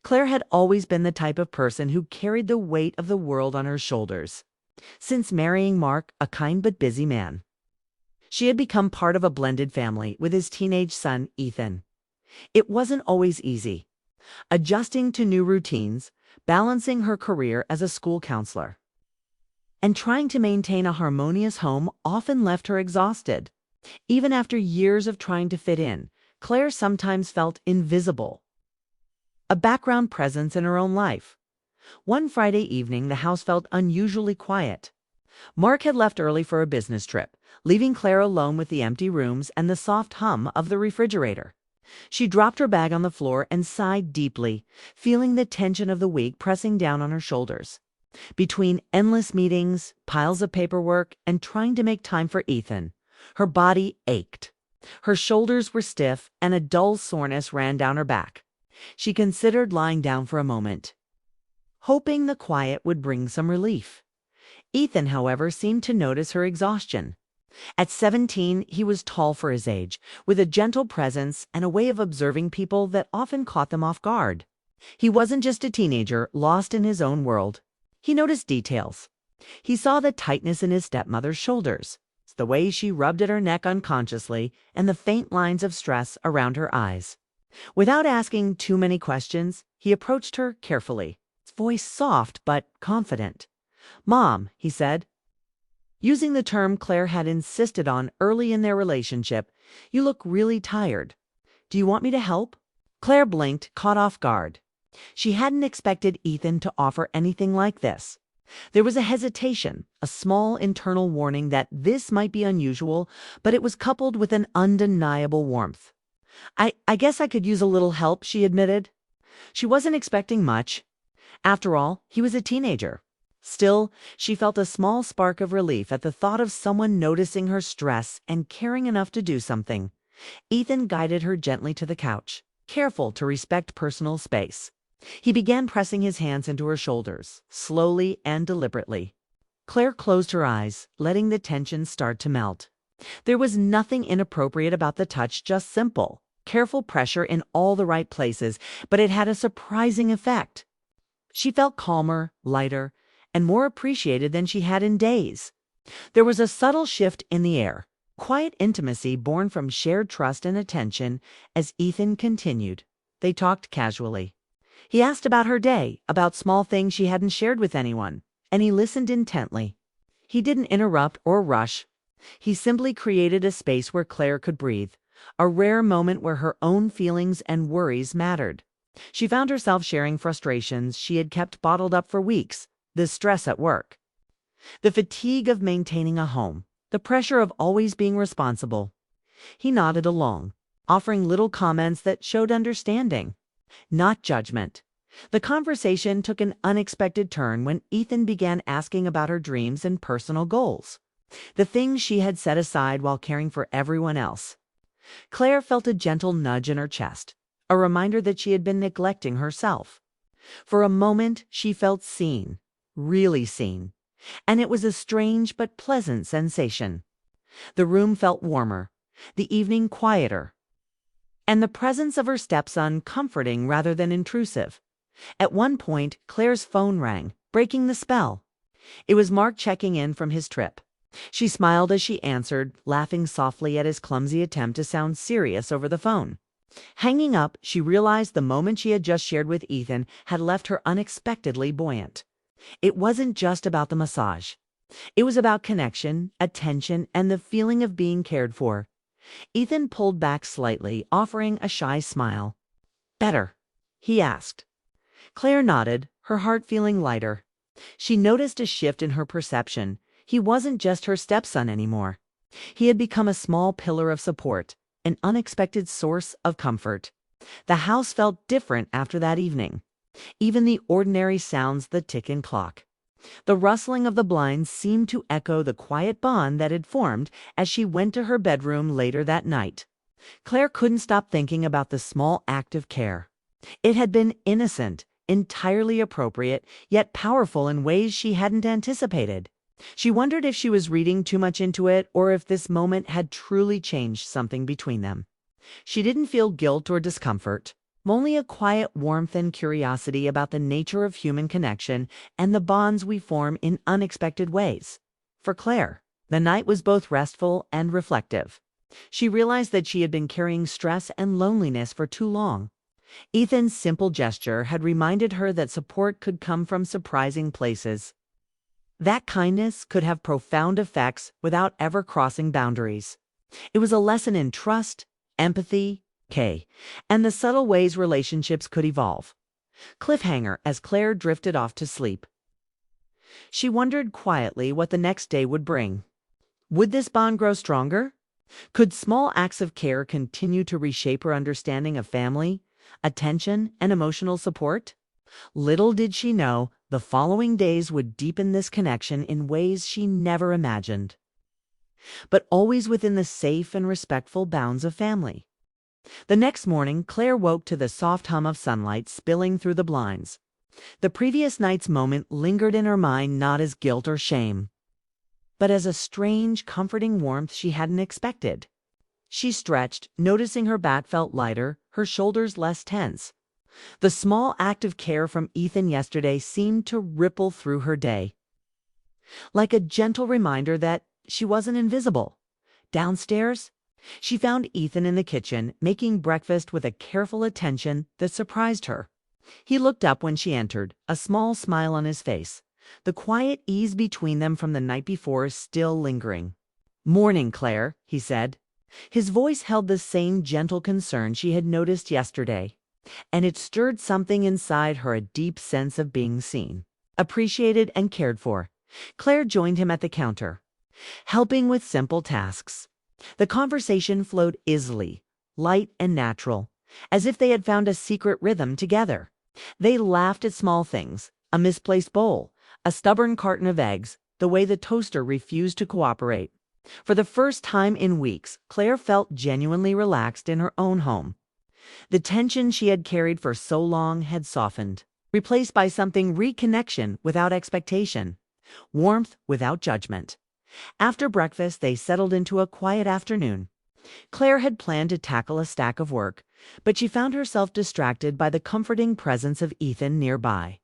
Claire had always been the type of person who carried the weight of the world on her shoulders. Since marrying Mark, a kind but busy man, she had become part of a blended family with his teenage son, Ethan. It wasn't always easy, adjusting to new routines, balancing her career as a school counselor, and trying to maintain a harmonious home often left her exhausted. Even after years of trying to fit in, Claire sometimes felt invisible, a background presence in her own life. One Friday evening, the house felt unusually quiet. Mark had left early for a business trip, leaving Claire alone with the empty rooms and the soft hum of the refrigerator. She dropped her bag on the floor and sighed deeply, feeling the tension of the week pressing down on her shoulders. Between endless meetings, piles of paperwork, and trying to make time for Ethan, her body ached. Her shoulders were stiff and a dull soreness ran down her back. She considered lying down for a moment, hoping the quiet would bring some relief. Ethan, however, seemed to notice her exhaustion. At 17, he was tall for his age, with a gentle presence and a way of observing people that often caught them off guard. He wasn't just a teenager, lost in his own world. He noticed details. He saw the tightness in his stepmother's shoulders, the way she rubbed at her neck unconsciously, and the faint lines of stress around her eyes. Without asking too many questions, he approached her carefully, his voice soft but confident. "Mom," he said, using the term Claire had insisted on early in their relationship, "you look really tired. Do you want me to help?" Claire blinked, caught off guard. She hadn't expected Ethan to offer anything like this. There was a hesitation, a small internal warning that this might be unusual, but it was coupled with an undeniable warmth. I guess I could use a little help," she admitted. She wasn't expecting much. After all, he was a teenager. Still, she felt a small spark of relief at the thought of someone noticing her stress and caring enough to do something. Ethan guided her gently to the couch, careful to respect personal space. He began pressing his hands into her shoulders, slowly and deliberately. Claire closed her eyes, letting the tension start to melt. There was nothing inappropriate about the touch, just simple, careful pressure in all the right places, but it had a surprising effect. She felt calmer, lighter, and more appreciated than she had in days. There was a subtle shift in the air, quiet intimacy born from shared trust and attention. As Ethan continued, they talked casually. He asked about her day, about small things she hadn't shared with anyone, and he listened intently. He didn't interrupt or rush. He simply created a space where Claire could breathe, a rare moment where her own feelings and worries mattered. She found herself sharing frustrations she had kept bottled up for weeks, the stress at work, the fatigue of maintaining a home, the pressure of always being responsible. He nodded along, offering little comments that showed understanding, not judgment. The conversation took an unexpected turn when Ethan began asking about her dreams and personal goals, the things she had set aside while caring for everyone else. Claire felt a gentle nudge in her chest, a reminder that she had been neglecting herself. For a moment, she felt seen, really seen, and it was a strange but pleasant sensation. The room felt warmer, the evening quieter, and the presence of her stepson comforting rather than intrusive. At one point, Claire's phone rang, breaking the spell. It was Mark checking in from his trip. She smiled as she answered, laughing softly at his clumsy attempt to sound serious over the phone. Hanging up, she realized the moment she had just shared with Ethan had left her unexpectedly buoyant. It wasn't just about the massage. It was about connection, attention, and the feeling of being cared for. Ethan pulled back slightly, offering a shy smile. "Better?" he asked. Claire nodded, her heart feeling lighter. She noticed a shift in her perception. He wasn't just her stepson anymore. He had become a small pillar of support, an unexpected source of comfort. The house felt different after that evening. Even the ordinary sounds, the ticking clock, the rustling of the blinds seemed to echo the quiet bond that had formed as she went to her bedroom later that night. Claire couldn't stop thinking about the small act of care. It had been innocent, entirely appropriate, yet powerful in ways she hadn't anticipated. She wondered if she was reading too much into it or if this moment had truly changed something between them. She didn't feel guilt or discomfort, only a quiet warmth and curiosity about the nature of human connection and the bonds we form in unexpected ways. For Claire, the night was both restful and reflective. She realized that she had been carrying stress and loneliness for too long. Ethan's simple gesture had reminded her that support could come from surprising places. That kindness could have profound effects without ever crossing boundaries. It was a lesson in trust, empathy, and the subtle ways relationships could evolve. Cliffhanger as Claire drifted off to sleep. She wondered quietly what the next day would bring. Would this bond grow stronger? Could small acts of care continue to reshape her understanding of family, attention, and emotional support? Little did she know, the following days would deepen this connection in ways she never imagined. But always within the safe and respectful bounds of family. The next morning, Claire woke to the soft hum of sunlight spilling through the blinds. The previous night's moment lingered in her mind not as guilt or shame, but as a strange, comforting warmth she hadn't expected. She stretched, noticing her back felt lighter, her shoulders less tense. The small act of care from Ethan yesterday seemed to ripple through her day, like a gentle reminder that she wasn't invisible. Downstairs, she found Ethan in the kitchen, making breakfast with a careful attention that surprised her. He looked up when she entered, a small smile on his face, the quiet ease between them from the night before still lingering. "Morning, Claire," he said. His voice held the same gentle concern she had noticed yesterday, and it stirred something inside her, a deep sense of being seen, appreciated, and cared for. Claire joined him at the counter, helping with simple tasks. The conversation flowed easily, light and natural, as if they had found a secret rhythm together. They laughed at small things, a misplaced bowl, a stubborn carton of eggs, the way the toaster refused to cooperate. For the first time in weeks, Claire felt genuinely relaxed in her own home. The tension she had carried for so long had softened, replaced by something reconnection without expectation, warmth without judgment. After breakfast, they settled into a quiet afternoon. Claire had planned to tackle a stack of work, but she found herself distracted by the comforting presence of Ethan nearby.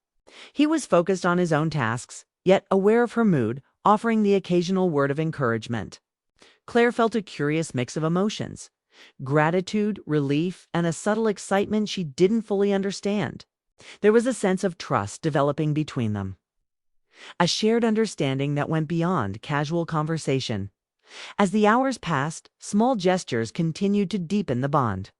He was focused on his own tasks, yet aware of her mood, offering the occasional word of encouragement. Claire felt a curious mix of emotions: gratitude, relief, and a subtle excitement she didn't fully understand. There was a sense of trust developing between them, a shared understanding that went beyond casual conversation. As the hours passed, small gestures continued to deepen the bond.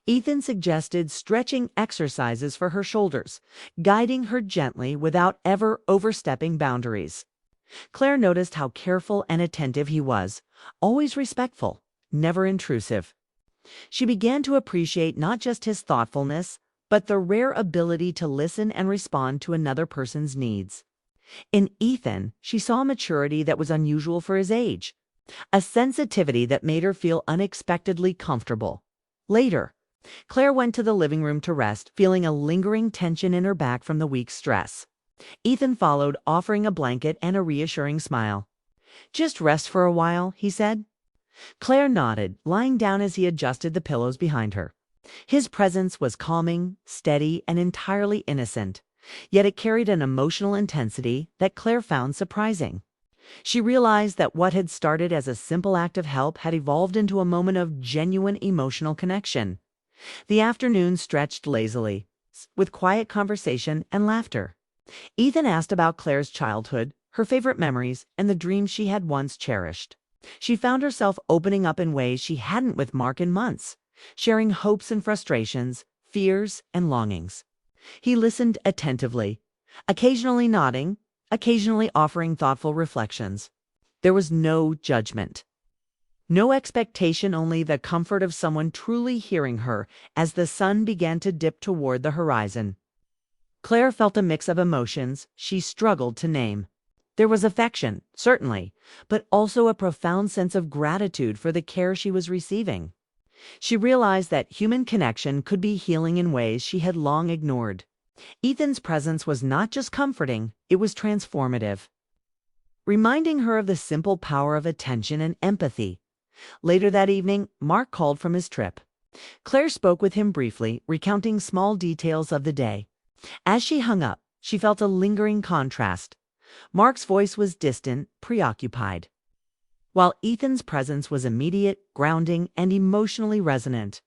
Ethan suggested stretching exercises for her shoulders, guiding her gently without ever overstepping boundaries. Claire noticed how careful and attentive he was, always respectful, never intrusive. She began to appreciate not just his thoughtfulness, but the rare ability to listen and respond to another person's needs. In Ethan, she saw a maturity that was unusual for his age, a sensitivity that made her feel unexpectedly comfortable. Later, Claire went to the living room to rest, feeling a lingering tension in her back from the week's stress. Ethan followed, offering a blanket and a reassuring smile. "Just rest for a while," he said. Claire nodded, lying down as he adjusted the pillows behind her. His presence was calming, steady, and entirely innocent, yet it carried an emotional intensity that Claire found surprising. She realized that what had started as a simple act of help had evolved into a moment of genuine emotional connection. The afternoon stretched lazily, with quiet conversation and laughter. Ethan asked about Claire's childhood, her favorite memories, and the dreams she had once cherished. She found herself opening up in ways she hadn't with Mark in months, sharing hopes and frustrations, fears and longings. He listened attentively, occasionally nodding, occasionally offering thoughtful reflections. There was no judgment, no expectation, only the comfort of someone truly hearing her as the sun began to dip toward the horizon. Claire felt a mix of emotions she struggled to name. There was affection, certainly, but also a profound sense of gratitude for the care she was receiving. She realized that human connection could be healing in ways she had long ignored. Ethan's presence was not just comforting, it was transformative, reminding her of the simple power of attention and empathy. Later that evening, Mark called from his trip. Claire spoke with him briefly, recounting small details of the day. As she hung up, she felt a lingering contrast. Mark's voice was distant, preoccupied, while Ethan's presence was immediate, grounding, and emotionally resonant.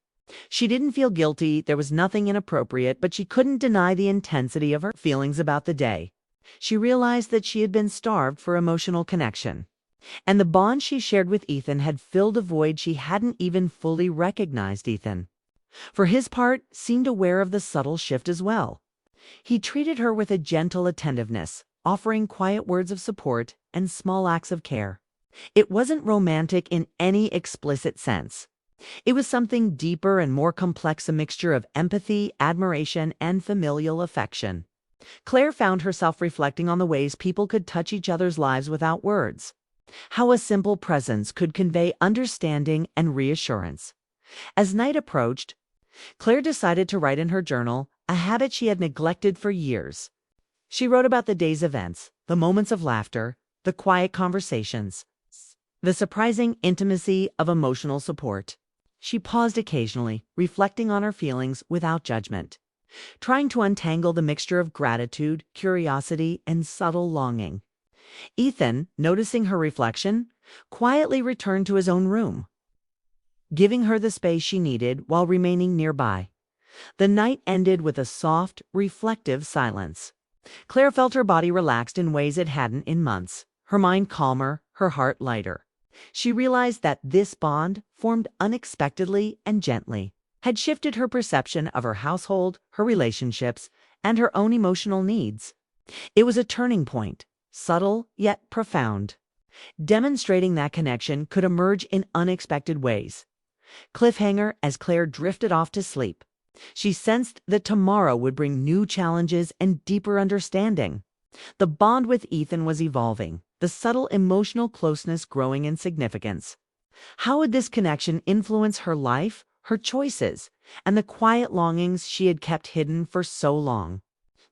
She didn't feel guilty, there was nothing inappropriate, but she couldn't deny the intensity of her feelings about the day. She realized that she had been starved for emotional connection, and the bond she shared with Ethan had filled a void she hadn't even fully recognized Ethan, for his part, seemed aware of the subtle shift as well. He treated her with a gentle attentiveness, offering quiet words of support and small acts of care. It wasn't romantic in any explicit sense. It was something deeper and more complex, a mixture of empathy, admiration, and familial affection. Claire found herself reflecting on the ways people could touch each other's lives without words. How a simple presence could convey understanding and reassurance. As night approached, Claire decided to write in her journal, a habit she had neglected for years. She wrote about the day's events, the moments of laughter, the quiet conversations, the surprising intimacy of emotional support. She paused occasionally, reflecting on her feelings without judgment, trying to untangle the mixture of gratitude, curiosity, and subtle longing. Ethan, noticing her reflection, quietly returned to his own room, giving her the space she needed while remaining nearby. The night ended with a soft, reflective silence. Claire felt her body relaxed in ways it hadn't in months, her mind calmer, her heart lighter. She realized that this bond, formed unexpectedly and gently, had shifted her perception of her household, her relationships, and her own emotional needs. It was a turning point, subtle yet profound, demonstrating that connection could emerge in unexpected ways. Cliffhanger as Claire drifted off to sleep. She sensed that tomorrow would bring new challenges and deeper understanding. The bond with Ethan was evolving, the subtle emotional closeness growing in significance. How would this connection influence her life, her choices, and the quiet longings she had kept hidden for so long?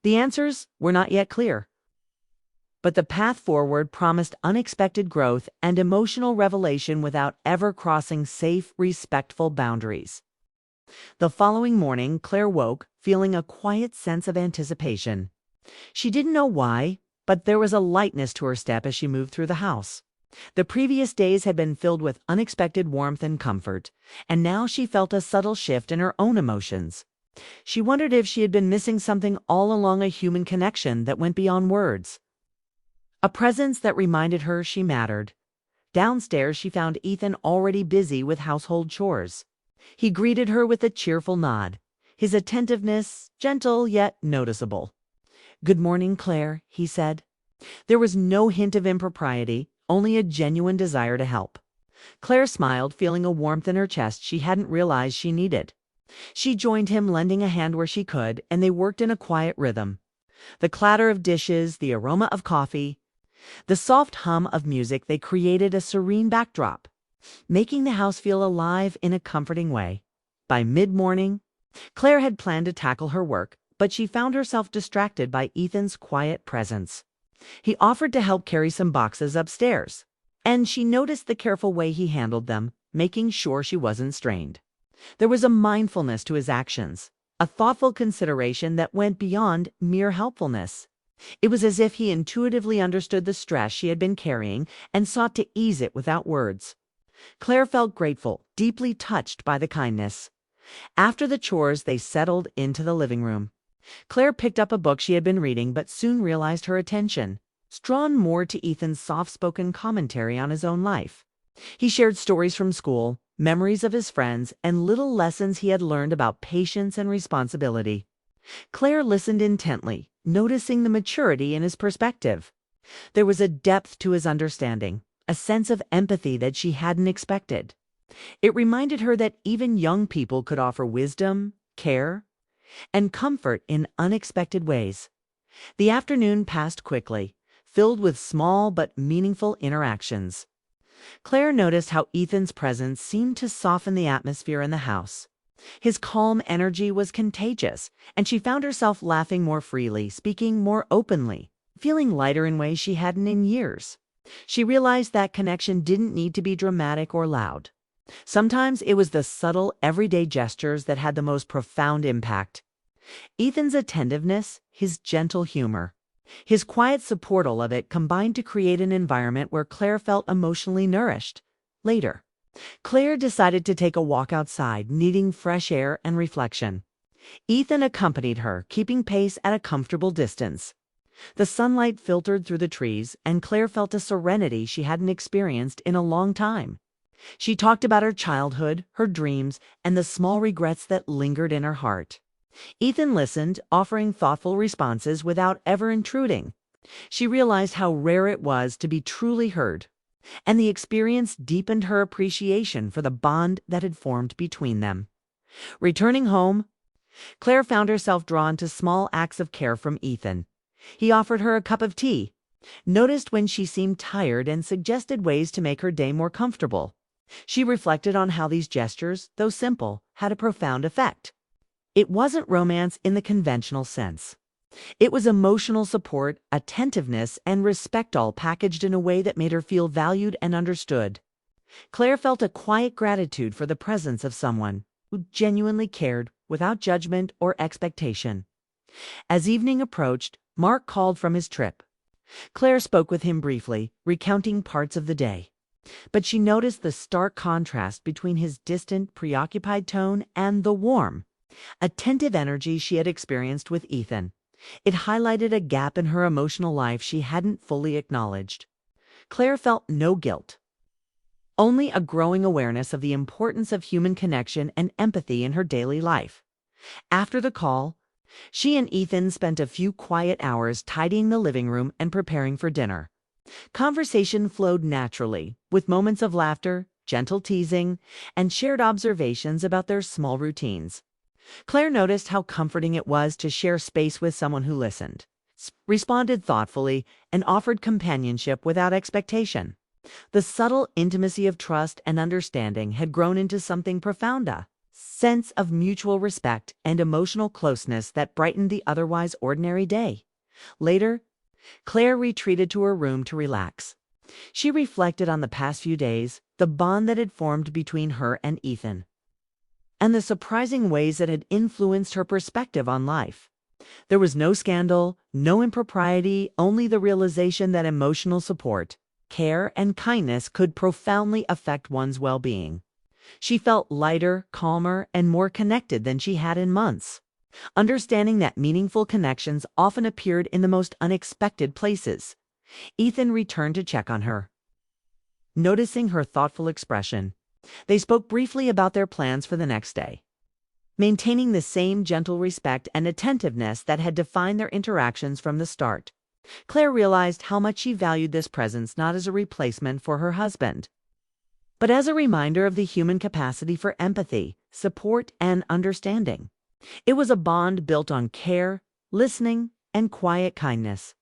The answers were not yet clear, but the path forward promised unexpected growth and emotional revelation without ever crossing safe, respectful boundaries. The following morning, Claire woke, feeling a quiet sense of anticipation. She didn't know why, but there was a lightness to her step as she moved through the house. The previous days had been filled with unexpected warmth and comfort, and now she felt a subtle shift in her own emotions. She wondered if she had been missing something all along, a human connection that went beyond words. A presence that reminded her she mattered. Downstairs, she found Ethan already busy with household chores. He greeted her with a cheerful nod, his attentiveness gentle yet noticeable. "Good morning, Claire," he said. There was no hint of impropriety, only a genuine desire to help. Claire smiled, feeling a warmth in her chest she hadn't realized she needed. She joined him, lending a hand where she could, and they worked in a quiet rhythm. The clatter of dishes, the aroma of coffee, the soft hum of music, they created a serene backdrop, making the house feel alive in a comforting way. By mid-morning, Claire had planned to tackle her work, but she found herself distracted by Ethan's quiet presence. He offered to help carry some boxes upstairs, and she noticed the careful way he handled them, making sure she wasn't strained. There was a mindfulness to his actions, a thoughtful consideration that went beyond mere helpfulness. It was as if he intuitively understood the stress she had been carrying and sought to ease it without words. Claire felt grateful, deeply touched by the kindness. After the chores, they settled into the living room. Claire picked up a book she had been reading, but soon realized her attention was drawn more to Ethan's soft-spoken commentary on his own life. He shared stories from school, memories of his friends, and little lessons he had learned about patience and responsibility. Claire listened intently, noticing the maturity in his perspective. There was a depth to his understanding, a sense of empathy that she hadn't expected. It reminded her that even young people could offer wisdom, care, and comfort in unexpected ways. The afternoon passed quickly, filled with small but meaningful interactions. Claire noticed how Ethan's presence seemed to soften the atmosphere in the house. His calm energy was contagious, and she found herself laughing more freely, speaking more openly, feeling lighter in ways she hadn't in years. She realized that connection didn't need to be dramatic or loud. Sometimes it was the subtle, everyday gestures that had the most profound impact. Ethan's attentiveness, his gentle humor, his quiet supportal of it combined to create an environment where Claire felt emotionally nourished. Later, Claire decided to take a walk outside, needing fresh air and reflection. Ethan accompanied her, keeping pace at a comfortable distance. The sunlight filtered through the trees, and Claire felt a serenity she hadn't experienced in a long time. She talked about her childhood, her dreams, and the small regrets that lingered in her heart. Ethan listened, offering thoughtful responses without ever intruding. She realized how rare it was to be truly heard, and the experience deepened her appreciation for the bond that had formed between them. Returning home, Claire found herself drawn to small acts of care from Ethan. He offered her a cup of tea, noticed when she seemed tired, and suggested ways to make her day more comfortable. She reflected on how these gestures, though simple, had a profound effect. It wasn't romance in the conventional sense. It was emotional support, attentiveness, and respect, all packaged in a way that made her feel valued and understood. Claire felt a quiet gratitude for the presence of someone who genuinely cared without judgment or expectation. As evening approached, Mark called from his trip. Claire spoke with him briefly, recounting parts of the day. But she noticed the stark contrast between his distant, preoccupied tone and the warm, attentive energy she had experienced with Ethan. It highlighted a gap in her emotional life she hadn't fully acknowledged. Claire felt no guilt, only a growing awareness of the importance of human connection and empathy in her daily life. After the call, she and Ethan spent a few quiet hours tidying the living room and preparing for dinner. Conversation flowed naturally, with moments of laughter, gentle teasing, and shared observations about their small routines. Claire noticed how comforting it was to share space with someone who listened, responded thoughtfully, and offered companionship without expectation. The subtle intimacy of trust and understanding had grown into something profound, a sense of mutual respect and emotional closeness that brightened the otherwise ordinary day. Later, Claire retreated to her room to relax. She reflected on the past few days, the bond that had formed between her and Ethan, and the surprising ways that had influenced her perspective on life. There was no scandal, no impropriety, only the realization that emotional support, care, and kindness could profoundly affect one's well-being. She felt lighter, calmer, and more connected than she had in months, understanding that meaningful connections often appeared in the most unexpected places. Ethan returned to check on her. Noticing her thoughtful expression, they spoke briefly about their plans for the next day, maintaining the same gentle respect and attentiveness that had defined their interactions from the start. Claire realized how much she valued this presence, not as a replacement for her husband, but as a reminder of the human capacity for empathy, support, and understanding. It was a bond built on care, listening, and quiet kindness.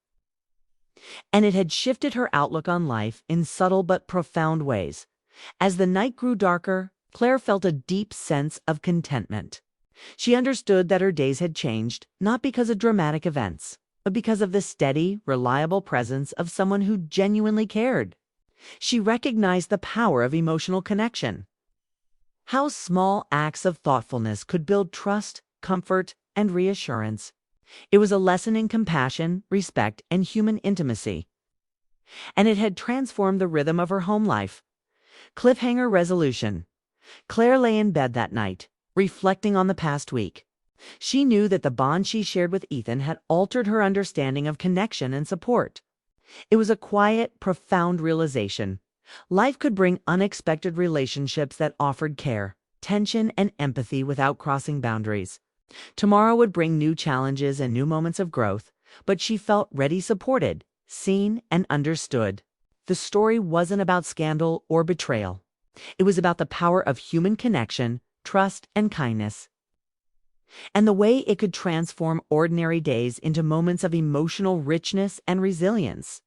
And it had shifted her outlook on life in subtle but profound ways. As the night grew darker, Claire felt a deep sense of contentment. She understood that her days had changed, not because of dramatic events, but because of the steady, reliable presence of someone who genuinely cared. She recognized the power of emotional connection, how small acts of thoughtfulness could build trust, comfort, and reassurance. It was a lesson in compassion, respect, and human intimacy, and it had transformed the rhythm of her home life. Cliffhanger resolution. Claire lay in bed that night, reflecting on the past week. She knew that the bond she shared with Ethan had altered her understanding of connection and support. It was a quiet, profound realization. Life could bring unexpected relationships that offered care, tension, and empathy without crossing boundaries. Tomorrow would bring new challenges and new moments of growth, but she felt ready, supported, seen, and understood. The story wasn't about scandal or betrayal. It was about the power of human connection, trust, and kindness, and the way it could transform ordinary days into moments of emotional richness and resilience.